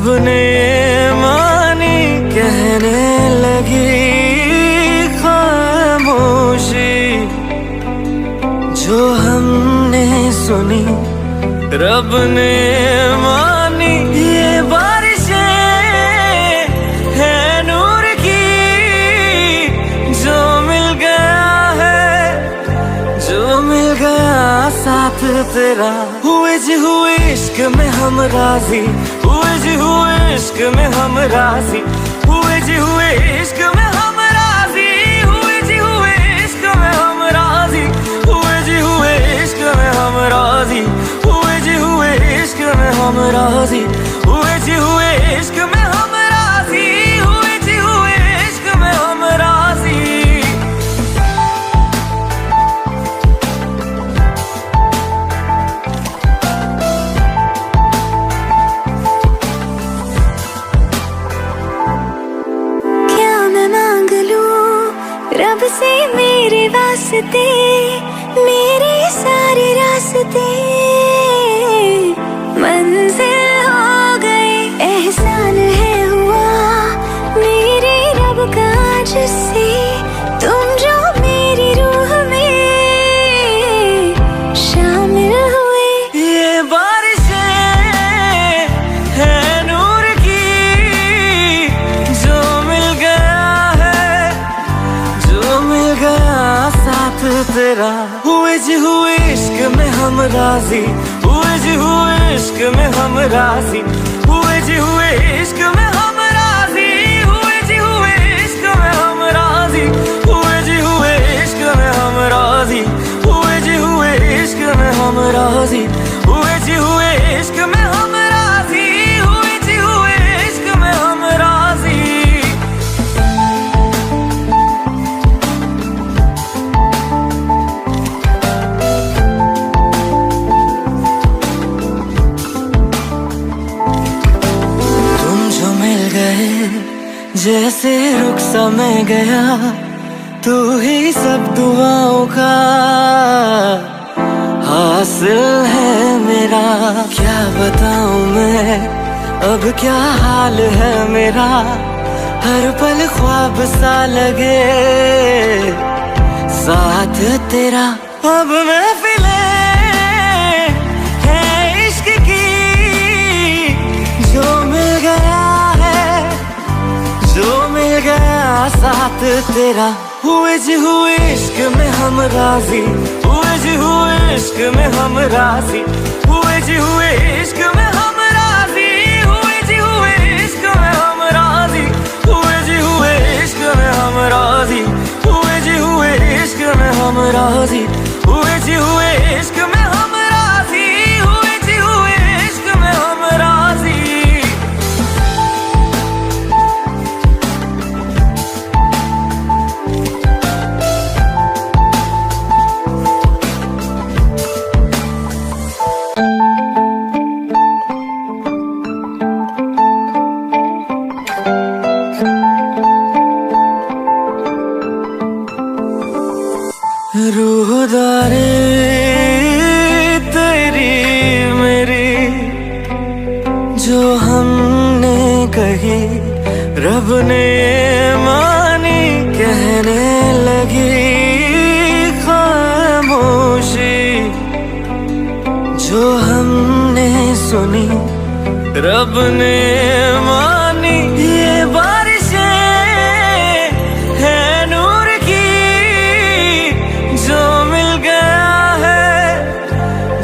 रब ने मानी कहने लगी खामोशी, जो हमने सुनी रब ने मानी। ये बारिशें है नूर की, जो मिल गया है, जो मिल गया साथ तेरा। हुए जी हुए इश्क में हम राजी, हुए जी हुए इश्क में हम राजी, हुए जी हुए इश्क में हम राजी, हुए जी हुए इश्क में हम राजी, हुए जी हुए इश्क में हम राजी, हुए जी हुए इश्क में हम राजी, हुए जी हुए इश्क में हम राजी, हुए जी हुए इश्क में हम राजी। रब से मेरे वास्ते, मेरे सारे रास्ते मंजिल हो गए। एहसान है हुआ मेरे रब का जिससे, तुम जो मेरी रूह में शामिल हुए। ये बारिशें है नूर की, जो मिल गया है, जो मिल गया साथ तेरा। हुए जी हुए इश्क में हम राजी, हुए जी हुए इश्क में हम राजी, हुए जी हुए इश्क में हम राजी, हुए जी हुए इश्क में हम राजी, हुए जी हुए इश्क में हम राजी, हुए जी हुए इश्क में हम राजी, हुए जी हुए इश्क में हम राजी, हुए जी हुए इश्क में हम राजी। जैसे रुख सा मैं गया, तू ही सब दुआओं का हासिल है मेरा। क्या बताऊं मैं अब क्या हाल है मेरा, हर पल ख्वाब सा लगे साथ तेरा। अब महफिलें हैं इश्क की, जो मिल गया है, जो मिल गया साथ तेरा। हुए जी हुए इश्क में हम राजी, हुए जी हुए इश्क में हम राजी, हुए जी हुए इश्क में हम राजी, हुए जी हुए इश्क में हम राजी, हुए जी हुए इश्क में हम राजी, हुए जी हुए इश्क में हम राजी, हुए जी हुए इश्क में हम राजी, हुए जी हुए इश्क में हम राजी। रूहदारी तेरी मेरी, जो हमने कही रब ने मानी कहने लगी खामोशी, जो हमने सुनी रब ने मानी। ये बारिशें है नूर की, जो मिल गया है,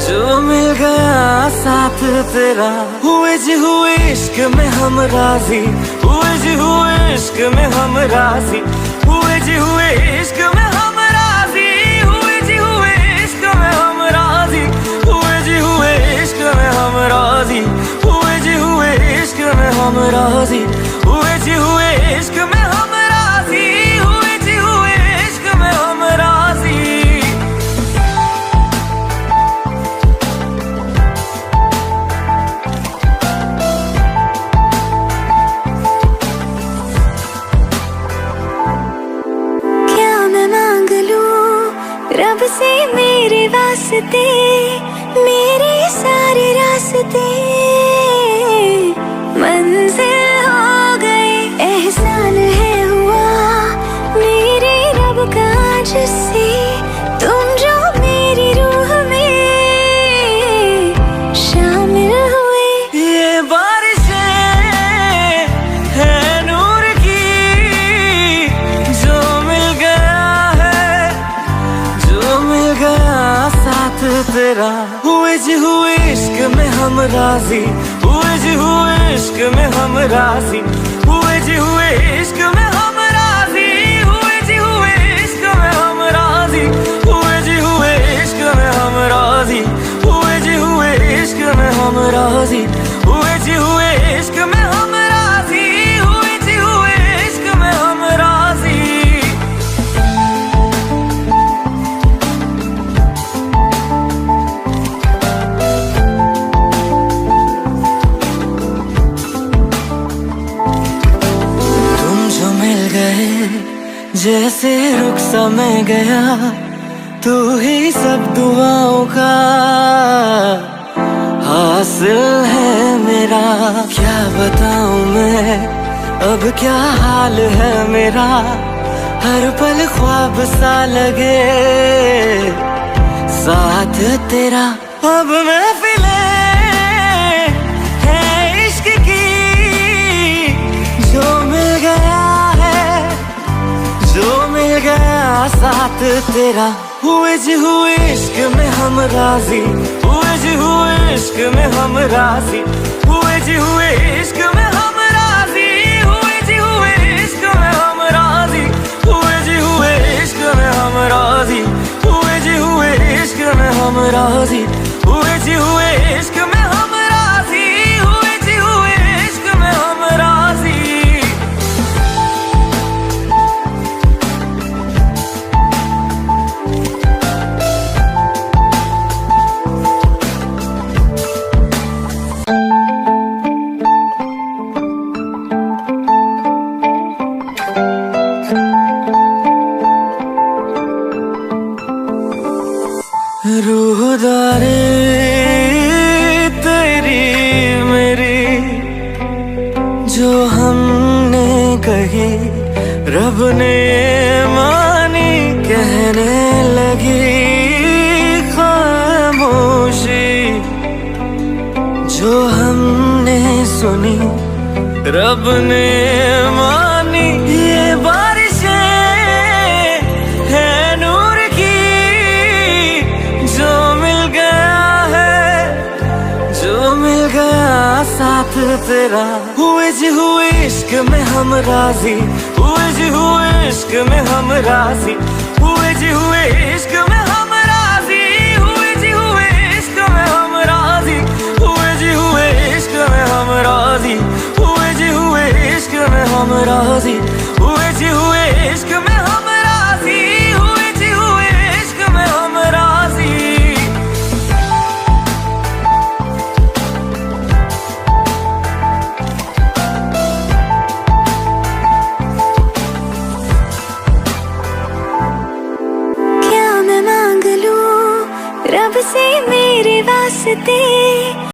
जो मिल गया साथ तेरा। हुए जी हुए इश्क में हम राजी, हुए जी हुए इश्क में हम राजी, हुए जी हुए इश्क में हम राजी, हुए जी हुए इश्क में हम राजी, हुए जी हुए इश्क में हम राजी, हुए जी हुए इश्क में हम राजी, हुए जी हुए इश्क में हम राजी, हुए जी हुए इश्क में हम राजी। रब से मेरे वास्ते, मेरे सारे रास्ते मंजिल हो गई। एहसान है हुआ मेरे रब का जिससे तुम जो मेरी रूह में शामिल हुए। ये बारिशें है नूर की, जो मिल गया है, जो मिल गया साथ तेरा। हुए जी हुए इश्क में हम राजी, हुए जी हुए इश्क में हम राजी, हुए जी हुए इश्क में हम राजी, हुए जी हुए इश्क में हम राजी, हुए जी हुए इश्क में हम राजी, हुए जी हुए इश्क में हम राजी, हुए जी हुए इश्क में हम राजी, हुए जी हुए इश्क में हम राजी। जैसे रुख सा मैं गया, तू ही सब दुआओं का हासिल है मेरा। क्या बताऊं मैं अब क्या हाल है मेरा, हर पल ख्वाब सा लगे साथ तेरा। अब महफिले है इश्क की, जो मिल गया है, जो मिल गया साथ तेरा। हुए जी हुए इश्क में हम राजी, हुए जी हुए इश्क में हम राजी, हुए जी हुए इश्क में हम राजी, हुए जी हुए इश्क में हम राजी, हुए जी हुए इश्क में हम राजी, हुए जी हुए इश्क में हम राजी, हुए जी हुए इश्क में हम राजी, हुए जी हुए इश्क में हम राजी। रूहदारी तेरी मेरी जो हमने कही, रब ने मानी, कहने लगी खामोशी। जो हमने सुनी, रब ने मानी। ये बारिशें है नूर की, जो मिल गया है, जो मिल गया साथ तेरा। हुए जी हुए इश्क में हम राजी, हुए जी हुए इश्क में हम राजी, हुए जी हुए इश्क में हम राजी, हुए जी हुए इश्क में हम राजी, हुए जी हुए इश्क में हम राजी, हुए जी हुए इश्क में हम राजी, हुए जी हुए इश्क में हम राजी, हुए जी हुए इश्क में हम राजी। क्या मैं मांग लूं रब से मेरे वास्ते,